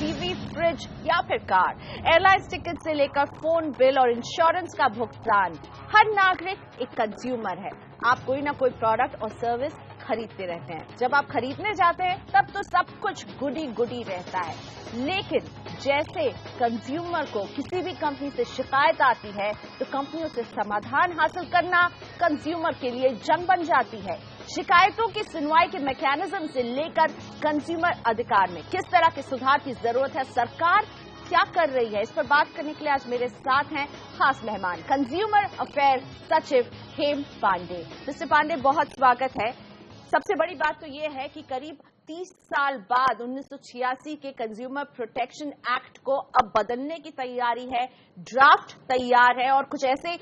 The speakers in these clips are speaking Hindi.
टीवी, फ्रिज या फिर कार, एयरलाइंस टिकट से लेकर फोन बिल और इंश्योरेंस का भुगतान, हर नागरिक एक कंज्यूमर है। आप कोई ना कोई प्रोडक्ट और सर्विस खरीदते रहते हैं। जब आप खरीदने जाते हैं तब तो सब कुछ गुडी गुडी रहता है, लेकिन जैसे कंज्यूमर को किसी भी कंपनी से शिकायत आती है तो कंपनियों से समाधान हासिल करना कंज्यूमर के लिए जंग बन जाती है। शिकायतों की सुनवाई के मैकेनिज्म से लेकर कंज्यूमर अधिकार में किस तरह के सुधार की जरूरत है, सरकार क्या कर रही है, इस पर बात करने के लिए आज मेरे साथ हैं खास मेहमान, कंज्यूमर अफेयर सचिव हेम पांडे। मिस्टर पांडे, बहुत स्वागत है। सबसे बड़ी बात तो ये है कि करीब 30 साल बाद 1986 के कंज्यूमर प्रोटेक्शन एक्ट को अब बदलने की तैयारी है, ड्राफ्ट तैयार है और कुछ ऐसे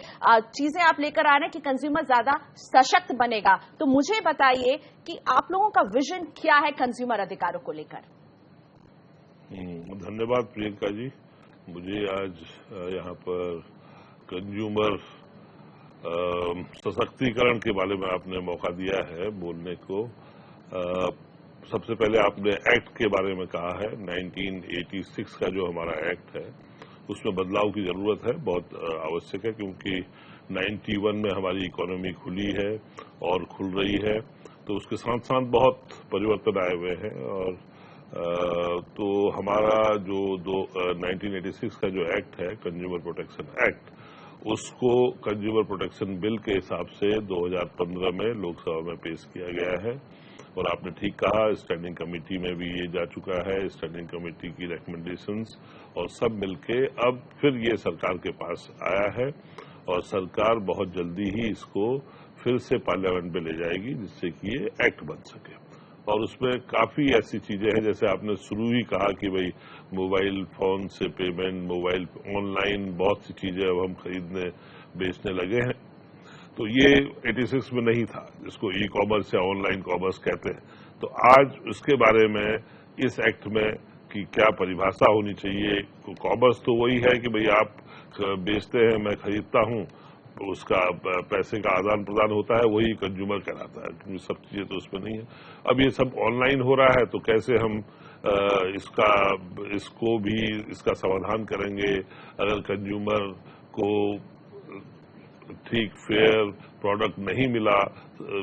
चीजें आप लेकर आ रहे हैं कि कंज्यूमर ज्यादा सशक्त बनेगा। तो मुझे बताइए कि आप लोगों का विजन क्या है कंज्यूमर अधिकारों को लेकर। धन्यवाद प्रियंका जी, मुझे आज यहाँ पर कंज्यूमर सशक्तिकरण के बारे में आपने मौका दिया है बोलने को। सबसे पहले आपने एक्ट के बारे में कहा है। 1986 का जो हमारा एक्ट है उसमें बदलाव की जरूरत है, बहुत आवश्यक है, क्योंकि 91 में हमारी इकोनॉमी खुली है और खुल रही है, तो उसके साथ साथ बहुत परिवर्तन आए हुए हैं। और तो हमारा जो 1986 का जो एक्ट है, कंज्यूमर प्रोटेक्शन एक्ट, उसको कंज्यूमर प्रोटेक्शन बिल के हिसाब से 2015 में लोकसभा में पेश किया गया है। और आपने ठीक कहा, स्टैंडिंग कमेटी में भी ये जा चुका है, स्टैंडिंग कमेटी की रिकमेंडेशंस और सब मिलके अब फिर ये सरकार के पास आया है और सरकार बहुत जल्दी ही इसको फिर से पार्लियामेंट में ले जाएगी जिससे कि ये एक्ट बन सके। और उसमें काफी ऐसी चीजें हैं, जैसे आपने शुरू ही कहा कि भाई मोबाइल फोन से पेमेंट, मोबाइल ऑनलाइन बहुत सी चीजें अब हम खरीदने बेचने लगे हैं। तो ये 86 में नहीं था, जिसको ई कॉमर्स या ऑनलाइन कॉमर्स कहते हैं। तो आज उसके बारे में इस एक्ट में कि क्या परिभाषा होनी चाहिए। कॉमर्स तो वही है कि भाई आप बेचते हैं, मैं खरीदता हूं, उसका पैसे का आदान प्रदान होता है, वही कंज्यूमर कहलाता है, क्योंकि सब चीजें तो उसमें नहीं है। अब ये सब ऑनलाइन हो रहा है, तो कैसे हम इसको भी इसका समाधान करेंगे। अगर कंज्यूमर को ठीक फेयर प्रोडक्ट नहीं मिला,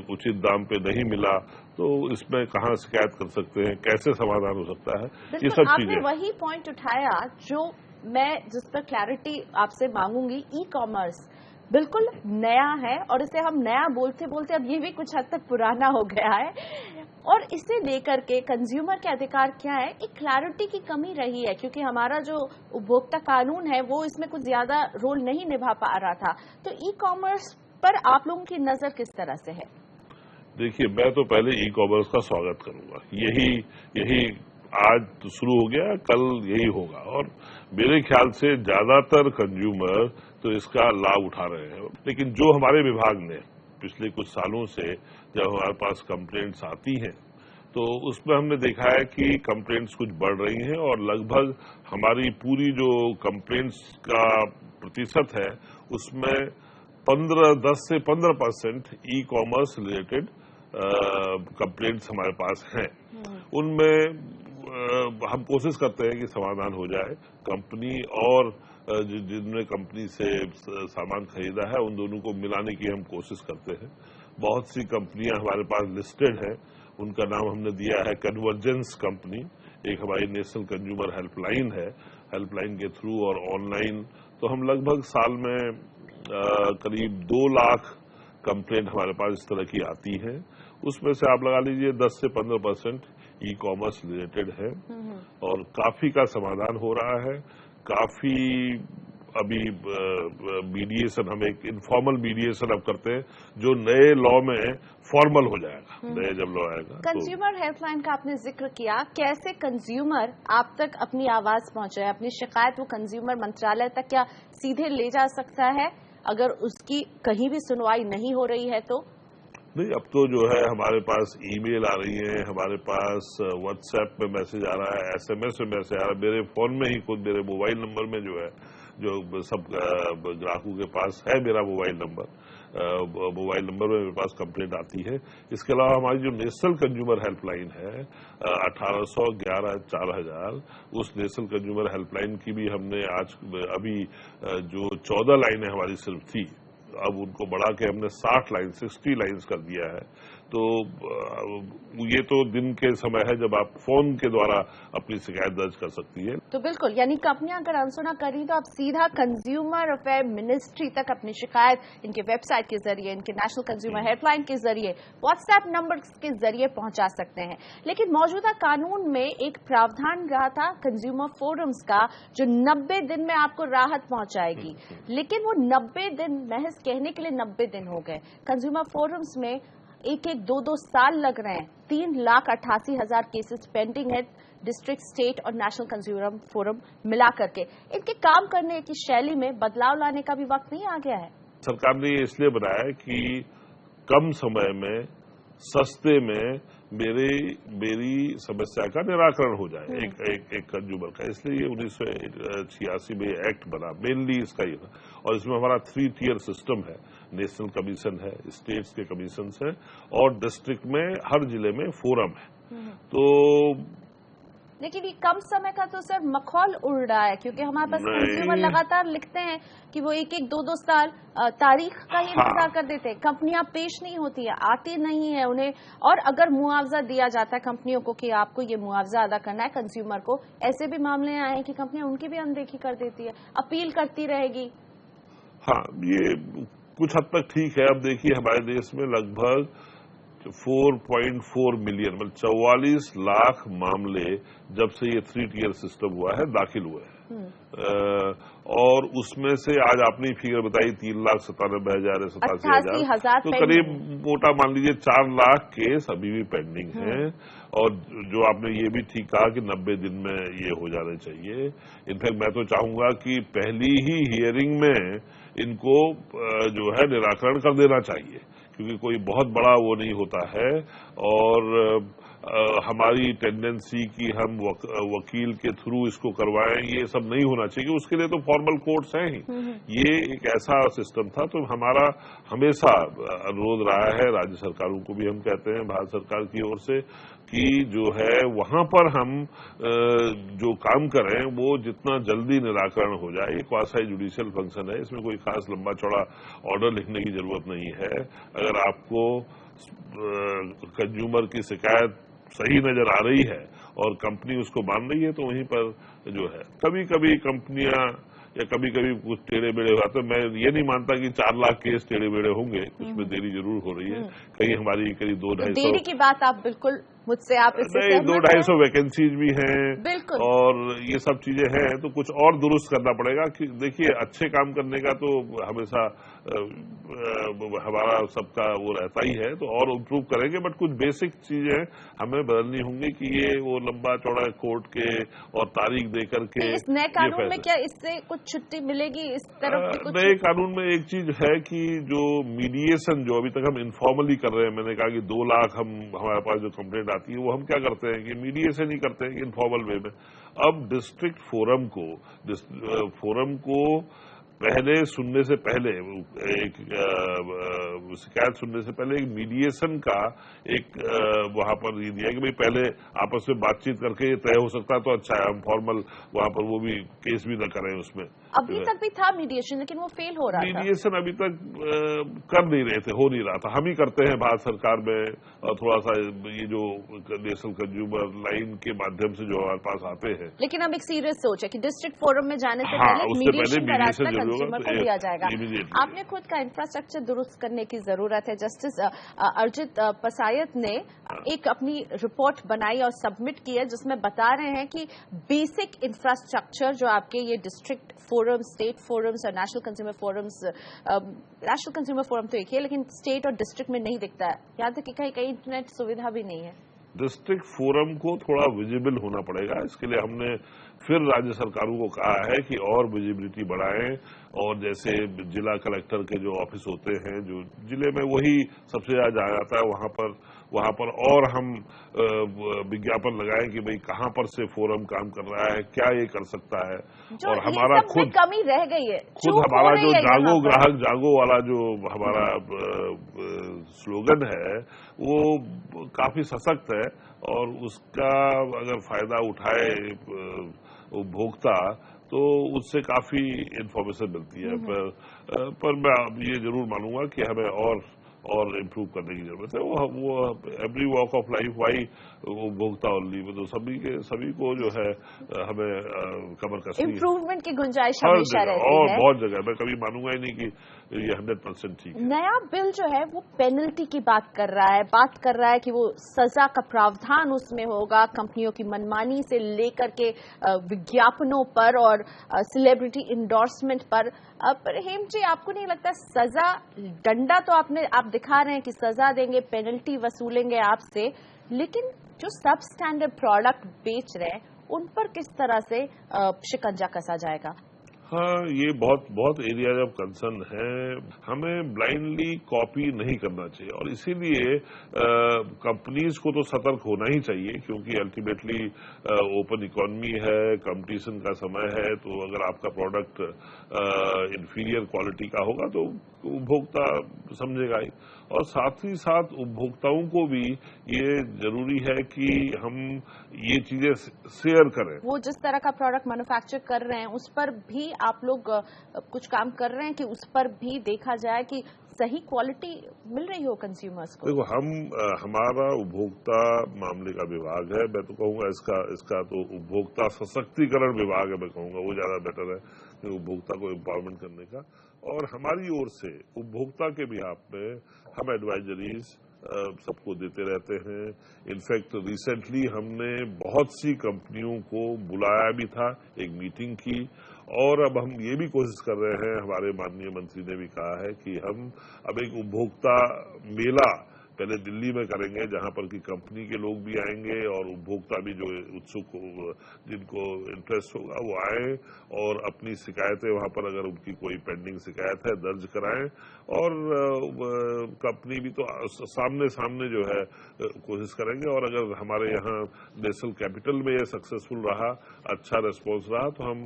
उचित दाम पे नहीं मिला, तो इसमें कहाँ शिकायत कर सकते हैं, कैसे समाधान हो सकता है, ये सब चीजें। आपने वही पॉइंट उठाया जो मैं जिस पर क्लैरिटी आपसे मांगूंगी। ई कॉमर्स बिल्कुल नया है और इसे हम नया बोलते बोलते अब ये भी कुछ हद तक पुराना हो गया है, और इसे लेकर के कंज्यूमर के अधिकार क्या है, एक क्लैरिटी की कमी रही है, क्योंकि हमारा जो उपभोक्ता कानून है वो इसमें कुछ ज्यादा रोल नहीं निभा पा रहा था। तो ई कॉमर्स पर आप लोगों की नजर किस तरह से है? देखिए, मैं तो पहले ई कॉमर्स का स्वागत करूंगा। यही आज तो शुरू हो गया, कल यही होगा, और मेरे ख्याल से ज्यादातर कंज्यूमर तो इसका लाभ उठा रहे हैं। लेकिन जो हमारे विभाग ने पिछले कुछ सालों से जब हमारे पास कंप्लेंट्स आती हैं, तो उसमें हमने देखा है कि कंप्लेंट्स कुछ बढ़ रही हैं और लगभग हमारी पूरी जो कंप्लेंट्स का प्रतिशत है उसमें 10 से 15% ई कॉमर्स रिलेटेड कंप्लेंट्स हमारे पास हैं। उनमें हम कोशिश करते हैं कि समाधान हो जाए। कंपनी और जिनने कंपनी से सामान खरीदा है उन दोनों को मिलाने की हम कोशिश करते हैं। बहुत सी कंपनियां हमारे पास लिस्टेड है, उनका नाम हमने दिया है कन्वर्जेंस कंपनी। एक हमारी नेशनल कंज्यूमर हेल्पलाइन है, हेल्पलाइन के थ्रू और ऑनलाइन तो हम लगभग साल में करीब 2 लाख कंप्लेंट हमारे पास इस तरह की आती है। उसमें से आप लगा लीजिए 10 से 15% ई कॉमर्स रिलेटेड है और काफी का समाधान हो रहा है। काफी अभी मीडिएशन, हम एक इनफॉर्मल मीडिएशन अब करते हैं जो नए लॉ में फॉर्मल हो जाएगा, नए जब लॉ आएगा। कंज्यूमर हेल्पलाइन का आपने जिक्र किया, कैसे कंज्यूमर आप तक अपनी आवाज पहुंचे, अपनी शिकायत वो कंज्यूमर मंत्रालय तक क्या सीधे ले जा सकता है अगर उसकी कहीं भी सुनवाई नहीं हो रही है? तो नहीं, अब तो जो है हमारे पास ईमेल आ रही है, हमारे पास व्हाट्सएप में मैसेज आ रहा है, एसएमएस में मैसेज आ रहा है। मेरे फोन में ही खुद मेरे मोबाइल नंबर में जो है, जो सब ग्राहकों के पास है मेरा मोबाइल नंबर, मोबाइल नंबर में मेरे पास कंप्लेंट आती है। इसके अलावा हमारी जो नेशनल कंज्यूमर हेल्पलाइन है 1800 11 4000, उस नेशनल कंज्यूमर हेल्पलाइन की भी हमने आज अभी जो 14 लाइनें हमारी सिर्फ थी, अब उनको बढ़ा के हमने 60 लाइन्स कर दिया है। तो ये तो दिन के समय है जब आप फोन के द्वारा अपनी शिकायत दर्ज कर सकती है। तो बिल्कुल, यानी कंपनियां अगर अनसुना करी तो आप सीधा कंज्यूमर अफेयर मिनिस्ट्री तक अपनी शिकायत इनके वेबसाइट के जरिए, इनके नेशनल कंज्यूमर हेल्पलाइन के जरिए, व्हाट्सएप नंबर के जरिए पहुंचा सकते हैं। लेकिन मौजूदा कानून में एक प्रावधान रहा था कंज्यूमर फोरम्स का, जो 90 दिन में आपको राहत पहुंचाएगी, लेकिन वो 90 दिन महज कहने के लिए 90 दिन हो गए। कंज्यूमर फोरम्स में 1-2 साल लग रहे हैं। 3,88,000 केसेस पेंडिंग है, डिस्ट्रिक्ट, स्टेट और नेशनल कंज्यूमर फोरम मिला करके। इनके काम करने की शैली में बदलाव लाने का भी वक्त नहीं आ गया है? सरकार ने ये इसलिए बनाया कि कम समय में, सस्ते में मेरी समस्या का निराकरण हो जाए एक कंज्यूमर का। इसलिए ये 1986 में एक्ट बना, मेनली इसका ये था। और इसमें हमारा 3 टियर सिस्टम है, नेशनल कमीशन है, स्टेट्स के कमीशन है और डिस्ट्रिक्ट में हर जिले में फोरम है। तो लेकिन ये कम समय का तो सर मखौल उड़ रहा है, क्योंकि हमारे पास कंज्यूमर लगातार लिखते हैं कि वो 1-2 साल तारीख का ही इंतजार कर देते हैं। कंपनियां पेश नहीं होती है, आती नहीं है उन्हें, और अगर मुआवजा दिया जाता है कंपनियों को कि आपको ये मुआवजा अदा करना है कंज्यूमर को, ऐसे भी मामले आए हैं कि कंपनियां उनकी भी अनदेखी कर देती है, अपील करती रहेगी। हाँ, ये कुछ हद तक ठीक है। अब देखिए हमारे देश में लगभग 4.4 मिलियन, मतलब 44 लाख मामले जब से ये 3 टियर सिस्टम हुआ है दाखिल हुए हैं। और उसमें से आज आपने फिगर बताई 3,97,000 87,000, तो करीब मोटा मान लीजिए 4 लाख केस अभी भी पेंडिंग हैं। और जो आपने ये भी ठीक कहा कि 90 दिन में ये हो जाने चाहिए। इनफैक्ट मैं तो चाहूंगा कि पहली ही हियरिंग में इनको जो है निराकरण कर देना चाहिए, क्योंकि कोई बहुत बड़ा वो नहीं होता है। और हमारी टेंडेंसी कि हम वकील के थ्रू इसको करवाएं, ये सब नहीं होना चाहिए। उसके लिए तो फॉर्मल कोर्ट्स हैं ही। ये एक ऐसा सिस्टम था। तो हमारा हमेशा अनुरोध रहा है, राज्य सरकारों को भी हम कहते हैं भारत सरकार की ओर से, कि जो है वहां पर हम जो काम करें वो जितना जल्दी निराकरण हो जाए। ये क्वासी जुडिशियल फंक्शन है, इसमें कोई खास लंबा चौड़ा ऑर्डर लिखने की जरूरत नहीं है। अगर आपको कंज्यूमर की शिकायत सही नजर आ रही है और कंपनी उसको मान रही है, तो वहीं पर जो है कभी कभी कंपनियां या कभी कभी कुछ टेढ़े बेड़े हो जाते हैं। मैं ये नहीं मानता कि 4 लाख केस टेढ़े बेड़े होंगे, उसमें देरी जरूर हो रही है। कहीं हमारी करीब 2-250 देरी की बात आप बिल्कुल मुझसे, आप इससे नहीं, 200-250 वैकेंसीज भी हैं बिल्कुल, और ये सब चीजें हैं। तो कुछ और दुरुस्त करना पड़ेगा। कि देखिए अच्छे काम करने का तो हमेशा हमारा सबका वो रहता ही है, तो और इम्प्रूव करेंगे। बट कुछ बेसिक चीजें हमें बदलनी होंगी कि ये वो लंबा चौड़ा कोर्ट के और तारीख दे करके। इस नए कानून में क्या इससे कुछ छुट्टी मिलेगी? इस तरफ की कुछ नए कानून में एक चीज है कि जो मीडिएशन जो अभी तक हम इनफॉर्मली कर रहे हैं, मैंने कहा कि 2 लाख हमारे पास जो कंप्लेंट आती है वो हम क्या करते हैं कि मीडिएशन ही करते हैं इनफॉर्मल वे में। अब डिस्ट्रिक्ट फोरम को पहले सुनने से पहले, एक शिकायत सुनने से पहले एक मीडिएशन का एक वहां पर ये दिया कि भाई पहले आपस में बातचीत करके ये तय हो सकता है तो अच्छा है, हम फॉर्मल वहां पर वो भी केस भी न करें उसमें। अभी तक भी था मीडिएशन, लेकिन वो फेल हो रहा था। मीडिएशन अभी तक कर नहीं रहे थे, हो नहीं रहा था। हम ही करते हैं भारत सरकार में, और थोड़ा सा ये जो नेशनल कंज्यूमर लाइन के माध्यम से जो हमारे पास आते हैं। लेकिन अब एक सीरियस सोच है कि डिस्ट्रिक्ट फोरम में जाने से पहले मीडिएशन का रास्ता कंज्यूमर को दिया जाएगा। आपने खुद का इंफ्रास्ट्रक्चर दुरुस्त करने की जरूरत है। जस्टिस अर्जित पसायत ने एक अपनी रिपोर्ट बनाई और सबमिट की है, जिसमें बता रहे हैं कि बेसिक इंफ्रास्ट्रक्चर जो आपके ये डिस्ट्रिक्ट फोरम, स्टेट फोरम्स और national consumer forums, national consumer forum तो एक ही है लेकिन स्टेट और डिस्ट्रिक्ट में नहीं दिखता है। यहाँ तक कि कहीं कहीं इंटरनेट सुविधा भी नहीं है। डिस्ट्रिक्ट फोरम को थोड़ा विजिबल होना पड़ेगा। इसके लिए हमने फिर राज्य सरकारों को कहा है कि और विजिबिलिटी बढ़ाएं, और जैसे जिला कलेक्टर के जो ऑफिस होते हैं, जो जिले में वही सबसे ज्यादा जाया जाता है, वहां पर वहां पर और हम विज्ञापन लगाएं कि भाई कहां पर से फोरम काम कर रहा है, क्या ये कर सकता है। और हमारा खुद कमी रह गई है, खुद हमारा जो जागो ग्राहक जागो वाला जो हमारा स्लोगन है वो काफी सशक्त है, और उसका अगर फायदा उठाए उपभोक्ता तो उससे काफी इंफॉर्मेशन मिलती है। पर मैं ये जरूर मानूंगा कि हमें और इम्प्रूव करने की जरूरत है। वो every walk of life why उपभोक्ता ओनली, मतलब सभी को जो है हमें कमर कसनी है। इम्प्रूवमेंट की गुंजाइश हमेशा रहती और है। बहुत जगह मैं कभी मानूंगा ही नहीं कि ये 100% ठीक है। नया बिल जो है वो पेनल्टी की बात कर रहा है कि वो सजा का प्रावधान उसमें होगा कंपनियों की मनमानी से लेकर के विज्ञापनों पर और सेलिब्रिटी इंडोर्समेंट पर। पर हेम जी, आपको नहीं लगता सजा, डंडा तो आप दिखा रहे हैं कि सजा देंगे, पेनल्टी वसूलेंगे आपसे, लेकिन जो सब स्टैंडर्ड प्रोडक्ट बेच रहे हैं उन पर किस तरह से शिकंजा कसा जाएगा? हाँ, ये बहुत एरिया ऑफ कंसर्न है। हमें ब्लाइंडली कॉपी नहीं करना चाहिए, और इसीलिए कंपनीज को तो सतर्क होना ही चाहिए, क्योंकि अल्टीमेटली ओपन इकोनॉमी है, कंपटीशन का समय है। तो अगर आपका प्रोडक्ट इंफीरियर क्वालिटी का होगा तो उपभोक्ता समझेगा ही, और साथ ही साथ उपभोक्ताओं को भी ये जरूरी है कि हम ये चीजें शेयर करें। वो जिस तरह का प्रोडक्ट मैन्युफैक्चर कर रहे हैं उस पर भी आप लोग कुछ काम कर रहे हैं कि उस पर भी देखा जाए कि सही क्वालिटी मिल रही हो कंज्यूमर्स को? देखो, हमारा उपभोक्ता मामले का विभाग है। मैं तो कहूंगा इसका तो उपभोक्ता सशक्तिकरण विभाग है, मैं कहूंगा वो ज्यादा बेटर है कि उपभोक्ता को एम्पावरमेंट करने का। और हमारी ओर से उपभोक्ता के बिहाफ में हम एडवाइजरीज सबको देते रहते हैं। इनफैक्ट रिसेंटली हमने बहुत सी कंपनियों को बुलाया भी था, एक मीटिंग की, और अब हम ये भी कोशिश कर रहे हैं, हमारे माननीय मंत्री ने भी कहा है कि हम अब एक उपभोक्ता मेला पहले दिल्ली में करेंगे, जहां पर की कंपनी के लोग भी आएंगे और उपभोक्ता भी जो उत्सुक जिनको इंटरेस्ट होगा वो आए और अपनी शिकायतें वहां पर, अगर उनकी कोई पेंडिंग शिकायत है, दर्ज कराएं। और कंपनी भी तो सामने जो है कोशिश करेंगे। और अगर हमारे यहाँ नेशनल कैपिटल में ये सक्सेसफुल रहा, अच्छा रिस्पॉन्स रहा, तो हम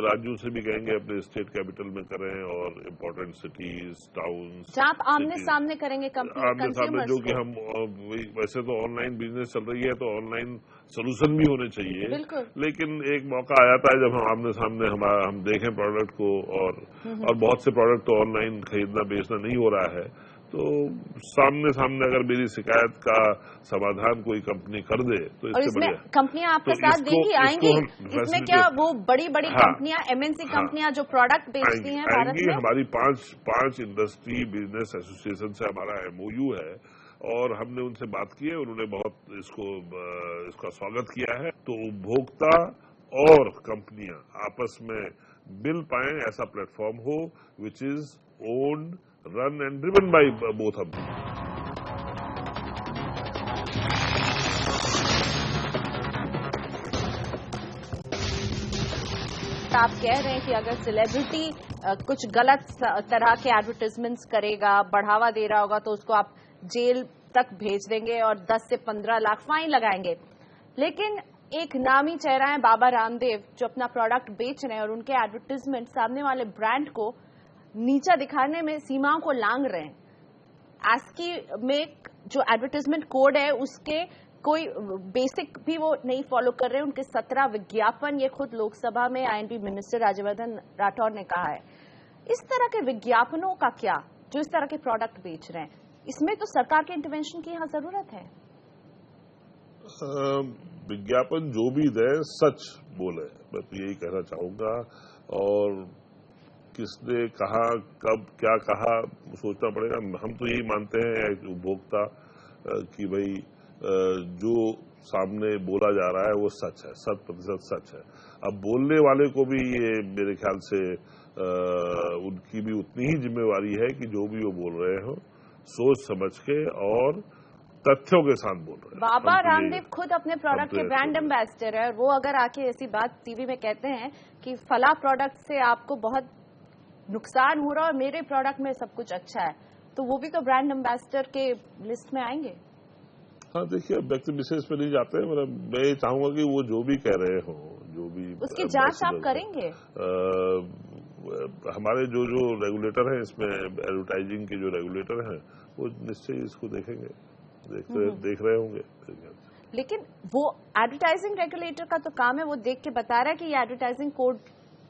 राज्यों से भी कहेंगे अपने स्टेट कैपिटल में करें, और इम्पोर्टेंट सिटीज, टाउन्स, आप आमने सामने करेंगे कंज्यूमर्स जो कि हम वैसे तो ऑनलाइन बिजनेस चल रही है तो ऑनलाइन सोल्यूशन भी होने चाहिए, लेकिन एक मौका आ जाता है जब हम आमने सामने हम देखें प्रोडक्ट को, और बहुत से प्रोडक्ट तो ऑनलाइन खरीदना बेचना नहीं हो रहा है। तो सामने अगर मेरी शिकायत का समाधान कोई कंपनी कर दे तो इससे बढ़िया कंपनियां आपका साथ देंगी, आएंगी। इसमें क्या वो बड़ी कंपनियां, एमएनसी कंपनियां जो प्रोडक्ट बेचती हैं भारत में? हमारी पांच इंडस्ट्री बिजनेस एसोसिएशन से हमारा MOU है, और हमने उनसे बात की है, उन्होंने बहुत इसका स्वागत किया है। तो उपभोक्ता और कंपनियां आपस में मिल पाए, ऐसा प्लेटफॉर्म हो which is owned, run and driven by both of them. आप कह रहे हैं कि अगर सेलिब्रिटी कुछ गलत तरह के एडवर्टाइजमेंट्स करेगा, बढ़ावा दे रहा होगा, तो उसको आप जेल तक भेज देंगे और 10 से 15 लाख फाइन लगाएंगे। लेकिन एक नामी चेहरा है बाबा रामदेव, जो अपना प्रोडक्ट बेच रहे हैं और उनके एडवर्टाइजमेंट सामने वाले ब्रांड को नीचा दिखाने में सीमाओं को लांघ रहे हैं। ASCII में जो एडवर्टाइजमेंट कोड है उसके कोई बेसिक भी वो नहीं फॉलो कर रहे हैं। उनके 17 विज्ञापन, ये खुद लोकसभा में INB मिनिस्टर राज्यवर्धन राठौर ने कहा है। इस तरह के विज्ञापनों का क्या, जो इस तरह के प्रोडक्ट बेच रहे हैं, इसमें तो सरकार के इंटरवेंशन की यहां जरूरत है। विज्ञापन जो भी दे सच बोले, मैं तो यही कहना चाहूंगा। और किसने कहा, कब क्या कहा, सोचना पड़ेगा। हम तो यही मानते हैं उपभोक्ता कि भाई जो सामने बोला जा रहा है वो सच है, 100% सच है। अब बोलने वाले को भी ये मेरे ख्याल से उनकी भी उतनी ही जिम्मेवारी है कि जो भी वो बोल रहे हो सोच समझ के और तथ्यों के साथ बोल रहे हैं। बाबा रामदेव खुद अपने प्रोडक्ट के ब्रांड एम्बेसडर है, और वो अगर आके ऐसी बात टीवी में कहते हैं कि फला प्रोडक्ट से आपको बहुत नुकसान हो रहा है और मेरे प्रोडक्ट में सब कुछ अच्छा है, तो वो भी तो ब्रांड एम्बेसडर के लिस्ट में आएंगे। हाँ देखिए, व्यक्ति विशेष पे नहीं जाते हैं। मैं ये चाहूंगा कि वो जो भी कह रहे हों, जो भी उसकी जांच आप करेंगे? हमारे जो जो रेगुलेटर हैं, इसमें एडवर्टाइजिंग के जो रेगुलेटर हैं, वो निश्चय इसको देखेंगे, देख रहे होंगे। लेकिन वो एडवर्टाइजिंग रेगुलेटर का तो काम है, वो देख के बता रहा है कि ये एडवर्टाइजिंग कोड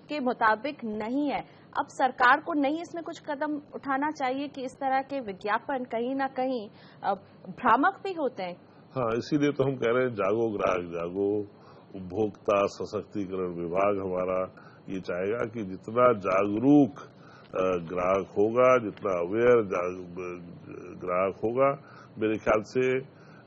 के मुताबिक नहीं है। अब सरकार को नहीं इसमें कुछ कदम उठाना चाहिए कि इस तरह के विज्ञापन कहीं ना कहीं भ्रामक भी होते हैं? हाँ, इसीलिए तो हम कह रहे हैं जागो ग्राहक जागो। उपभोक्ता सशक्तिकरण विभाग हमारा ये चाहेगा कि जितना जागरूक ग्राहक होगा, जितना अवेयर ग्राहक होगा, मेरे ख्याल से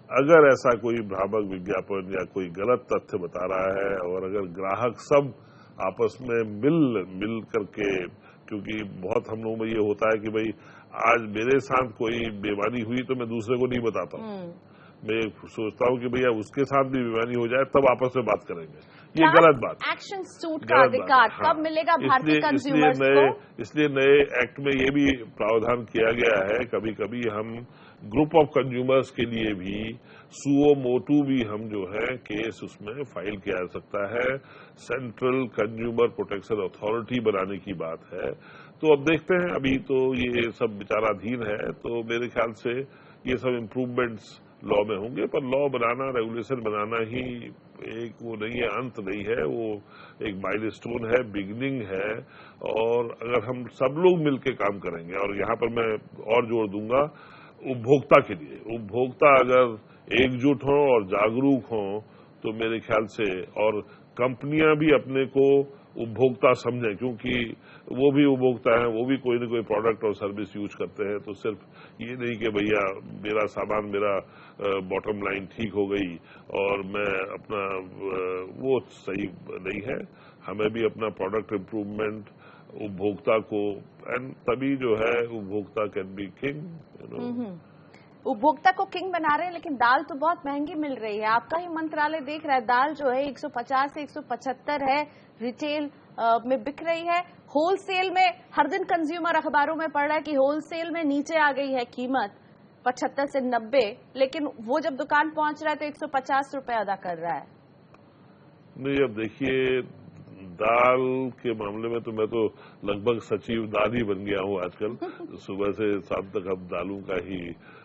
अगर ऐसा कोई भ्रामक विज्ञापन या कोई गलत तथ्य बता रहा है, और अगर ग्राहक सब आपस में मिल करके, क्योंकि बहुत हम लोगों में ये होता है कि भाई आज मेरे साथ कोई बेईमानी हुई तो मैं दूसरे को नहीं बताता हूँ, मैं सोचता हूँ कि भैया उसके साथ भी बेईमानी हो जाए तब आपस में बात करेंगे। ये गलत बात। एक्शन सूट का अधिकार कब मिलेगा भारतीय कंज्यूमर्स को? इसलिए नए एक्ट में ये भी प्रावधान किया गया है, कभी कभी हम ग्रुप ऑफ कंज्यूमर्स के लिए भी सुओ मोटू भी हम जो है केस उसमें फाइल किया जा सकता है। सेंट्रल कंज्यूमर प्रोटेक्शन अथॉरिटी बनाने की बात है। तो अब देखते हैं, अभी तो ये सब विचाराधीन है, तो मेरे ख्याल से ये सब इम्प्रूवमेंट्स लॉ में होंगे। पर लॉ बनाना, रेगुलेशन बनाना ही एक वो नहीं है, अंत नहीं है, वो एक माइलस्टोन है, बिगिनिंग है। और अगर हम सब लोग मिलकर काम करेंगे, और यहाँ पर मैं और जोर दूंगा उपभोक्ता के लिए, उपभोक्ता अगर एकजुट हों और जागरूक हों तो मेरे ख्याल से, और कंपनियां भी अपने को उपभोक्ता समझें, क्योंकि वो भी उपभोक्ता हैं, वो भी कोई न कोई प्रोडक्ट और सर्विस यूज करते हैं। तो सिर्फ ये नहीं कि भैया मेरा सामान, मेरा बॉटम लाइन ठीक हो गई और मैं अपना, वो सही नहीं है। हमें भी अपना प्रोडक्ट इम्प्रूवमेंट उपभोक्ता को, एंड तभी जो है उपभोक्ता कैन बी किंग। उपभोक्ता को किंग बना रहे हैं, लेकिन दाल तो बहुत महंगी मिल रही है। आपका ही मंत्रालय देख रहा है, दाल जो है 150 से 175 है, रिटेल में बिक रही है। होलसेल में हर दिन कंज्यूमर अखबारों में पढ़ रहा है कि होलसेल में नीचे आ गई है कीमत 75 से 90, लेकिन वो जब दुकान पहुंच रहा है तो 150 रुपए अदा कर रहा है। नहीं, अब देखिए दाल के मामले में तो मैं तो लगभग सचिव दाल ही बन गया हूँ आजकल। सुबह से शाम तक अब दालों का ही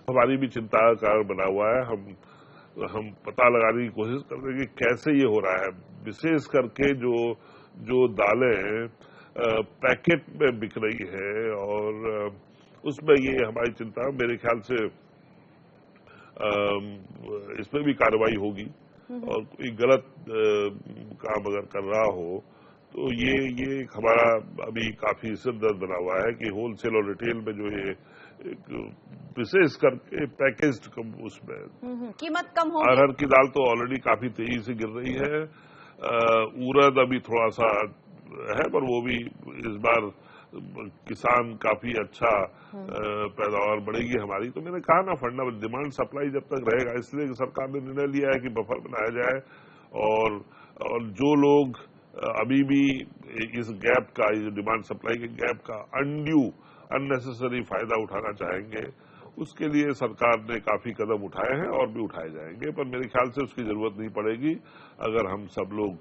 हमारी भी चिंता का कारण बना हुआ है। हम पता लगाने की कोशिश कर रहे हैं कि कैसे ये हो रहा है। विशेष करके जो दालें पैकेट में बिक रही है, और उसमें ये हमारी चिंता, मेरे ख्याल से इसमें भी कार्रवाई होगी। और कोई गलत काम अगर कर रहा हो तो ये हमारा अभी काफी सिरदर्द बना हुआ है कि होलसेल और रिटेल में जो ये विशेष करके पैकेज्ड उसमें कीमत कम हो। अरहर की दाल तो ऑलरेडी काफी तेजी से गिर रही है। उड़द अभी थोड़ा सा है, पर वो भी इस बार किसान काफी अच्छा पैदावार बढ़ेगी हमारी। तो मैंने कहा ना, फंडामेंटल डिमांड सप्लाई जब तक रहेगा, इसलिए सरकार ने निर्णय लिया है कि बफर बनाया जाए, और जो लोग अभी भी इस गैप का, इस डिमांड सप्लाई के गैप का अननेसेसरी फायदा उठाना चाहेंगे, उसके लिए सरकार ने काफी कदम उठाए हैं और भी उठाए जाएंगे। पर मेरे ख्याल से उसकी जरूरत नहीं पड़ेगी अगर हम सब लोग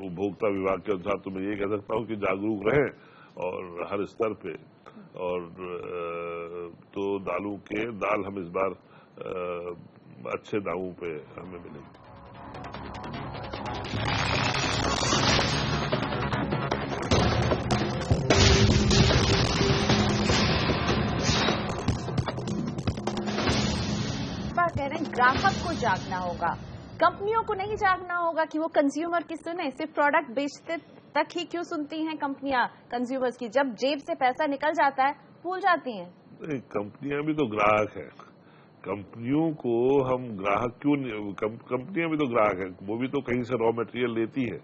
उपभोक्ता विभाग के अनुसार, तो मैं ये कह सकता हूं कि जागरूक रहें और हर स्तर पे। और तो दाल हम इस बार अच्छे दामों पे हमें मिलेगी। कह रहे हैं ग्राहक को जागना होगा, कंपनियों को नहीं जागना होगा कि वो कंज्यूमर की सुने। सिर्फ प्रोडक्ट बेचते तक ही क्यों सुनती हैं कंपनियां कंज्यूमर्स की? जब जेब से पैसा निकल जाता है भूल जाती हैं। कंपनियां भी तो ग्राहक है, कंपनियों को हम ग्राहक क्यों नहीं? कंपनियां भी तो ग्राहक है, वो भी तो कहीं से रॉ मटेरियल लेती है।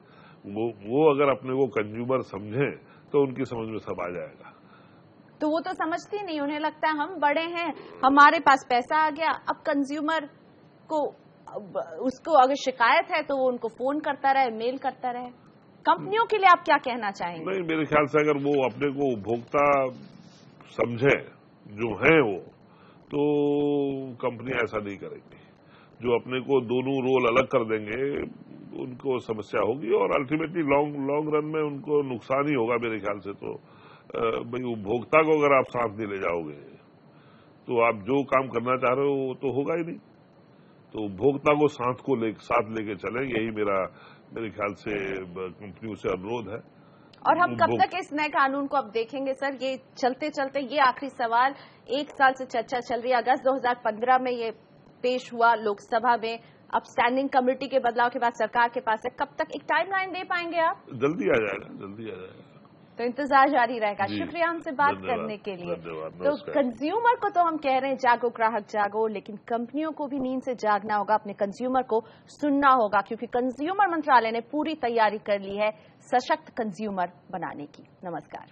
वो अगर अपने को कंज्यूमर समझे तो उनकी समझ में सब आ जाएगा। तो वो तो समझती नहीं, उन्हें लगता है हम बड़े हैं, हमारे पास पैसा आ गया। अब कंज्यूमर को उसको अगर शिकायत है तो वो उनको फोन करता रहे, मेल करता रहे। कंपनियों के लिए आप क्या कहना चाहेंगे? नहीं, मेरे ख्याल से अगर वो अपने को उपभोक्ता समझे जो है वो, तो कंपनी ऐसा नहीं करेगी। जो अपने को दोनों रोल अलग कर देंगे उनको समस्या होगी और अल्टीमेटली लॉन्ग रन में उनको नुकसान ही होगा मेरे ख्याल से। तो भाई उपभोक्ता को अगर आप साथ नहीं ले जाओगे तो आप जो काम करना चाह रहे हो वो तो होगा ही नहीं। तो उपभोक्ता को साथ लेके चलें, यही मेरे ख्याल से कंपनियों से अनुरोध है। और हम कब तक इस नए कानून को अब देखेंगे सर? ये चलते चलते ये आखिरी सवाल, 1 साल से चर्चा चल रही है। अगस्त 2015 में ये पेश हुआ लोकसभा में, अब स्टैंडिंग कमेटी के बदलाव के बाद सरकार के पास है। कब तक एक टाइमलाइन दे पाएंगे आप? जल्दी आ जाएगा। तो इंतजार जारी रहेगा। शुक्रिया हमसे बात करने के लिए। तो कंज्यूमर को तो हम कह रहे हैं जागो ग्राहक जागो, लेकिन कंपनियों को भी नींद से जागना होगा, अपने कंज्यूमर को सुनना होगा, क्योंकि कंज्यूमर मंत्रालय ने पूरी तैयारी कर ली है सशक्त कंज्यूमर बनाने की। नमस्कार।